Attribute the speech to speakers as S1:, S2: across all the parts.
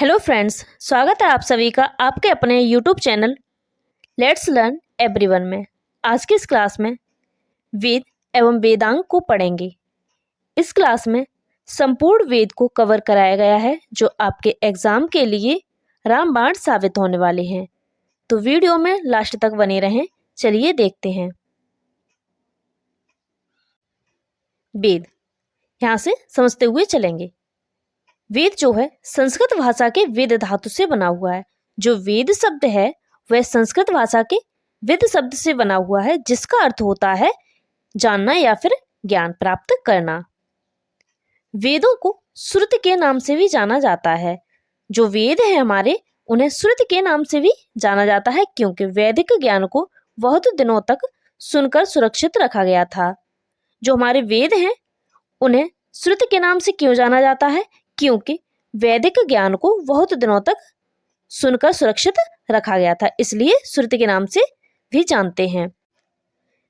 S1: Hello friends, स्वागत है आप सभी का आपके अपने YouTube channel let's learn everyone में। आज की इस क्लास में वेद एवं वेदांग को पढ़ेंगे। इस क्लास में संपूर्ण वेद को कवर कराया गया है जो आपके एग्जाम के लिए रामबाण साबित होने वाले हैं। तो वीडियो में लास्ट तक बने रहें। चलिए देखते हैं। वेद, यहाँ से समझते हुए चलेंगे। वेद जो है संस्कृत भाषा के वेद धातु से बना हुआ है। जो वेद शब्द है वह संस्कृत भाषा के वेद शब्द से बना हुआ है, जिसका अर्थ होता है जानना या फिर ज्ञान प्राप्त करना। वेदों को श्रुति के नाम से भी जाना जाता है। जो वेद है हमारे, उन्हें श्रुति के नाम से भी जाना जाता है, क्योंकि वैदिक ज्ञान को बहुत दिनों तक सुनकर सुरक्षित रखा गया था। जो हमारे वेद हैं उन्हें श्रुति के नाम से क्यों जाना जाता है? क्योंकि वैदिक ज्ञान को बहुत दिनों तक सुनकर सुरक्षित रखा गया था, इसलिए श्रुति के नाम से भी जानते हैं।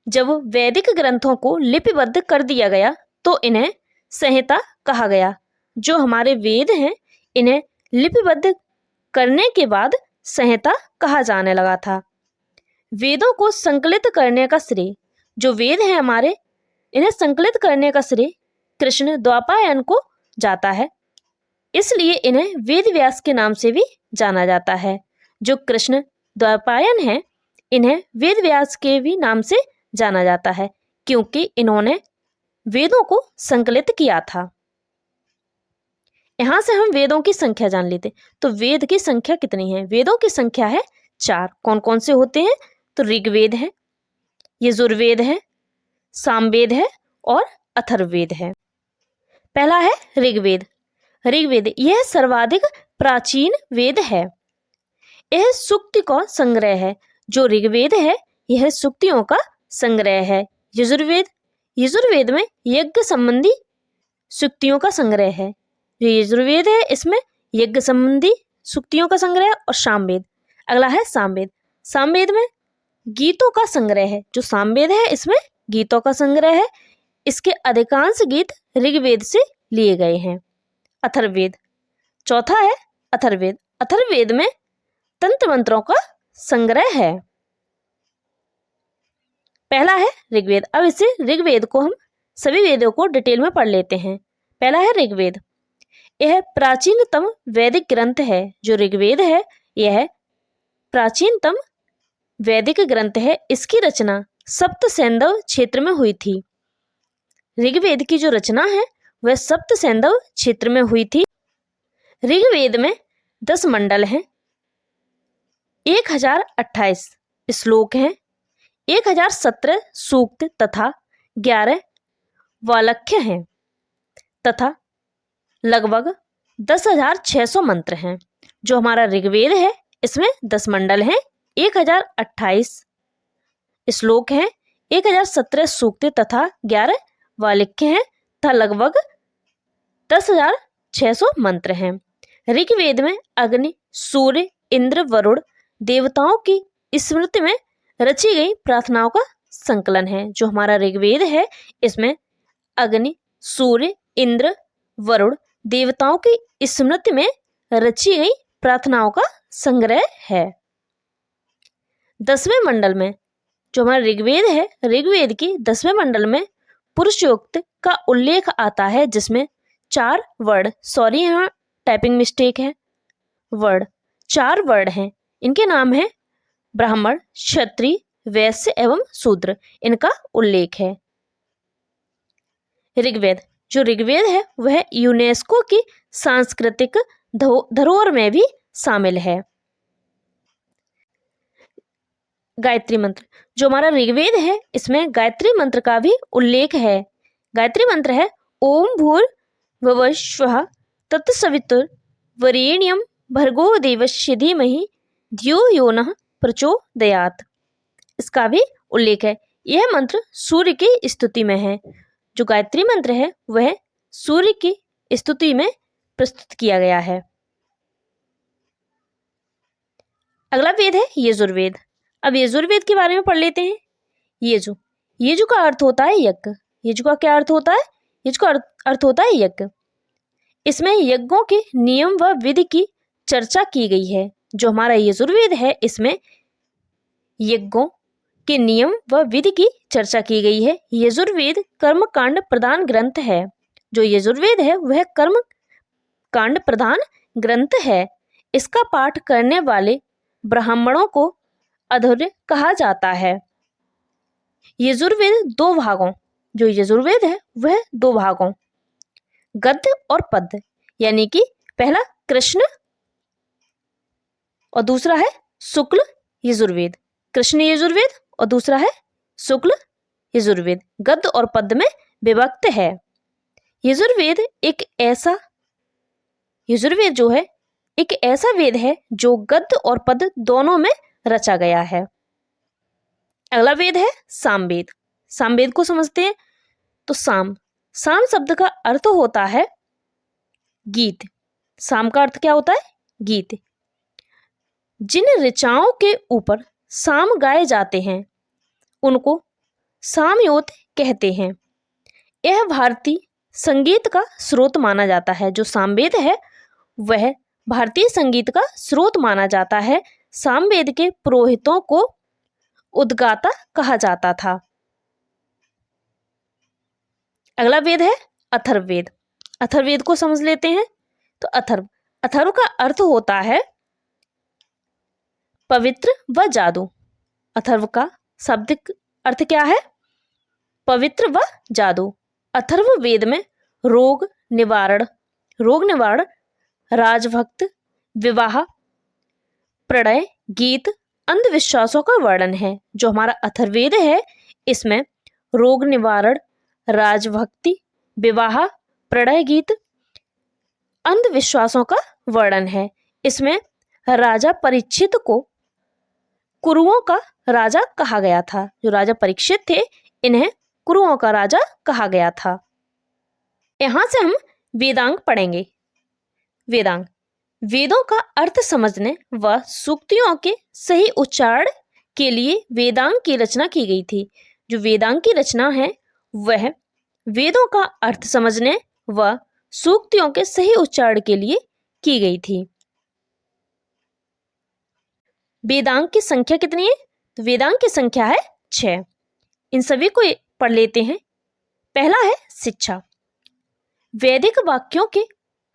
S1: जब वैदिक ग्रंथों को लिपिबद्ध कर दिया गया तो इन्हें संहिता कहा गया। जो हमारे वेद हैं इन्हें लिपिबद्ध करने के बाद संहिता कहा जाने लगा था। वेदों को संकलित करने का श्रेय, जो वेद हैं हमारे, इन्हें संकलित करने का श्रेय कृष्ण द्वैपायन को जाता है, इसलिए इन्हें वेद व्यास के नाम से भी जाना जाता है। जो कृष्ण द्वैपायन हैं इन्हें वेद व्यास के भी नाम से जाना जाता है, क्योंकि इन्होंने वेदों को संकलित किया था। यहाँ से हम वेदों की संख्या जान लेते। तो वेद की संख्या कितनी है? वेदों की संख्या है 4। कौन कौन से होते हैं? तो ऋग्वेद है, यजुर्वेद है, सामवेद है और अथर्ववेद है। पहला है ऋग्वेद। ऋग्वेद यह सर्वाधिक प्राचीन वेद है। यह सूक्ति का संग्रह है। जो ऋग्वेद है यह सूक्तियों का संग्रह है। यजुर्वेद में यज्ञ संबंधी सूक्तियों का संग्रह है। जो यजुर्वेद है इसमें यज्ञ संबंधी सूक्तियों का संग्रह है। और सामवेद, अगला है सामवेद। सामवेद में गीतों का संग्रह है। जो सामवेद है इसमें गीतों का संग्रह है। इसके अधिकांश गीत ऋग्वेद से लिए गए हैं। अथर्ववेद, चौथा है अथर्ववेद। अथर्ववेद में तंत्र मंत्रों का संग्रह है। पहला है ऋग्वेद। अब इसे ऋग्वेद को हम सभी वेदों को डिटेल में पढ़ लेते हैं। पहला है ऋग्वेद। यह प्राचीनतम वैदिक ग्रंथ है। जो ऋग्वेद है यह प्राचीनतम वैदिक ग्रंथ है। इसकी रचना सप्त सैंधव क्षेत्र में हुई थी। ऋग्वेद की जो रचना है वह सप्त सैंधव क्षेत्र में हुई थी। ऋग्वेद में 10 मंडल हैं, 1028 श्लोक हैं, 1017 सूक्त तथा 11 वाक्य हैं तथा लगभग 10,600 मंत्र हैं। जो हमारा ऋग्वेद है इसमें 10 मंडल हैं, 1028 श्लोक हैं, 1017 सूक्त तथा 11 वाक्य हैं तथा लगभग 10,600 मंत्र हैं। ऋग्वेद में अग्नि, सूर्य, इंद्र, वरुण देवताओं की स्मृति में रची गई प्रार्थनाओं का संकलन है। जो हमारा ऋग्वेद है इसमें अग्नि, सूर्य, इंद्र, वरुण देवताओं की स्मृति में रची गई प्रार्थनाओं का संग्रह है। 10वें मंडल में जो हमारा ऋग्वेद है, ऋग्वेद की 10वें मंडल में पुरुषोक्त का उल्लेख आता है, जिसमें 4 वर्ड, सॉरी यहाँ टाइपिंग मिस्टेक है, 4 वर्ड हैं। इनके नाम है ब्राह्मण, क्षत्रिय, वैश्य एवं शूद्र। इनका उल्लेख है। ऋग्वेद, जो ऋग्वेद है वह यूनेस्को की सांस्कृतिक धरोहर में भी शामिल है। गायत्री मंत्र, जो हमारा ऋग्वेद है इसमें गायत्री मंत्र का भी उल्लेख है। गायत्री मंत्र है ओम भूर्भुवः स्वः तत्सवितुर्वरेण्यं भर्गो देवस्य धीमहि धियो यो नः प्रचोदयात्। इसका भी उल्लेख है। यह मंत्र सूर्य की स्तुति में है। जो गायत्री मंत्र है वह सूर्य की स्तुति में प्रस्तुत किया गया है। अगला वेद है यजुर्वेद। अब यजुर्वेद के बारे में पढ़ लेते हैं। यजु का अर्थ होता है यज्ञ। यजु का क्या अर्थ होता है? यजु का अर्थ होता है यज्ञ। इसमें यज्ञों के नियम व विधि की चर्चा की गई है। जो हमारा यजुर्वेद है इसमें यज्ञों के नियम व विधि की चर्चा की गई है। यजुर्वेद कर्म कांड प्रधान ग्रंथ है। जो यजुर्वेद है वह कर्म कांड प्रधान ग्रंथ है। इसका पाठ करने वाले ब्राह्मणों को अधर्य कहा जाता है। यजुर्वेद दो भागों, जो यजुर्वेद है वह दो भागों गद्य और पद्य, यानी कि पहला कृष्ण और दूसरा है शुक्ल यजुर्वेद। कृष्ण यजुर्वेद और दूसरा है शुक्ल यजुर्वेद, गद्य और पद्य में विभक्त है। यजुर्वेद जो है एक ऐसा वेद है जो गद्य और पद्य दोनों में रचा गया है। अगला वेद है सामवेद। सामवेद को समझते हैं तो साम शब्द का अर्थ होता है गीत। साम का अर्थ क्या होता है? गीत। जिन ऋचाओं के ऊपर साम गाए जाते हैं उनको सामयोत कहते हैं। यह भारतीय संगीत का स्रोत माना जाता है। जो सामवेद है वह भारतीय संगीत का स्रोत माना जाता है। सामवेद के पुरोहितों को उद्गाता कहा जाता था। अगला वेद है अथर्ववेद। अथर्ववेद को समझ लेते हैं तो अथर्व का अर्थ होता है पवित्र व जादू। अथर्व का शाब्दिक अर्थ क्या है? पवित्र व जादू। अथर्व वेद में रोग निवारण, राजभक्त, विवाह, प्रणय, गीत, अंधविश्वासों का वर्णन है। जो हमारा अथर्ववेद है इसमें रोग निवारण, राजभक्ति, विवाह, प्रणय, गीत, अंधविश्वासों का वर्णन है। इसमें राजा परीक्षित को कुरुओं का राजा कहा गया था। जो राजा परीक्षित थे इन्हें कुरुओं का राजा कहा गया था। यहां से हम वेदांग पढ़ेंगे। वेदांग वेदों का अर्थ समझने व सूक्तियों के सही उच्चारण के लिए वेदांग की रचना की गई थी। जो वेदांग की रचना है वह वेदों का अर्थ समझने व सूक्तियों के सही उच्चारण के लिए की गई थी। वेदांग की संख्या कितनी है? तो वेदांग की संख्या है 6। इन सभी को पढ़ लेते हैं। पहला है शिक्षा। वैदिक वाक्यों के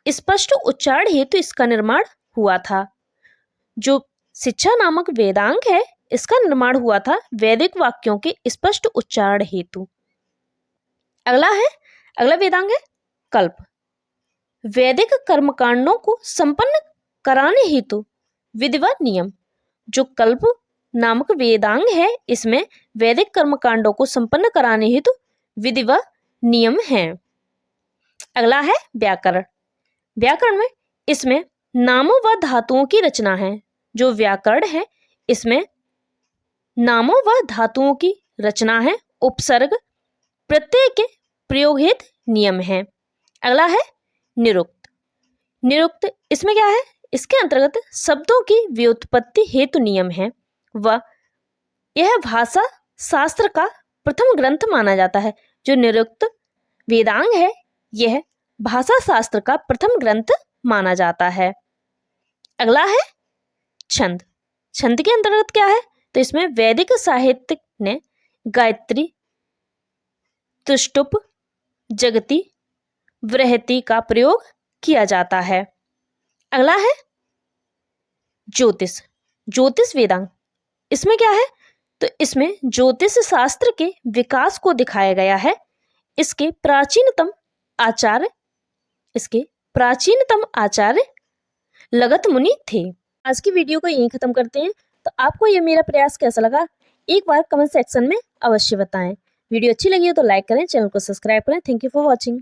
S1: स्पष्ट उच्चारण हेतु इसका निर्माण हुआ था। जो शिक्षा नामक वेदांग है इसका निर्माण हुआ था वैदिक वाक्यों के स्पष्ट उच्चारण हेतु। अगला वेदांग है कल्प। वैदिक कर्मकांडों को संपन्न कराने हेतु विधि व नियम। जो कल्प नामक वेदांग है इसमें वैदिक कर्मकांडों को संपन्न कराने हेतु विधि व नियम हैं। अगला है व्याकरण। व्याकरण में इसमें नामों व धातुओं की रचना है। जो व्याकरण है इसमें नामों व धातुओं की रचना है। उपसर्ग प्रत्यय के प्रयोग हेतु नियम है। अगला है निरुक्त। निरुक्त इसमें क्या है? इसके अंतर्गत शब्दों की व्युत्पत्ति हेतु नियम है व यह भाषा शास्त्र का प्रथम ग्रंथ माना जाता है। जो निरुक्त वेदांग है यह भाषा शास्त्र का प्रथम ग्रंथ माना जाता है। अगला है छंद। छंद के अंतर्गत क्या है? तो इसमें वैदिक साहित्य ने गायत्री, तुष्टुप, जगती, बृहति का प्रयोग किया जाता है। अगला है ज्योतिष। ज्योतिष वेदांग इसमें क्या है? तो इसमें ज्योतिष शास्त्र के विकास को दिखाया गया है। इसके प्राचीनतम आचार्य लगत मुनि थे। आज की वीडियो को यहीं खत्म करते हैं। तो आपको ये मेरा प्रयास कैसा लगा एक बार कमेंट सेक्शन में अवश्य बताएं। वीडियो अच्छी लगी हो तो लाइक करें, चैनल को सब्सक्राइब करें। Thank you for watching.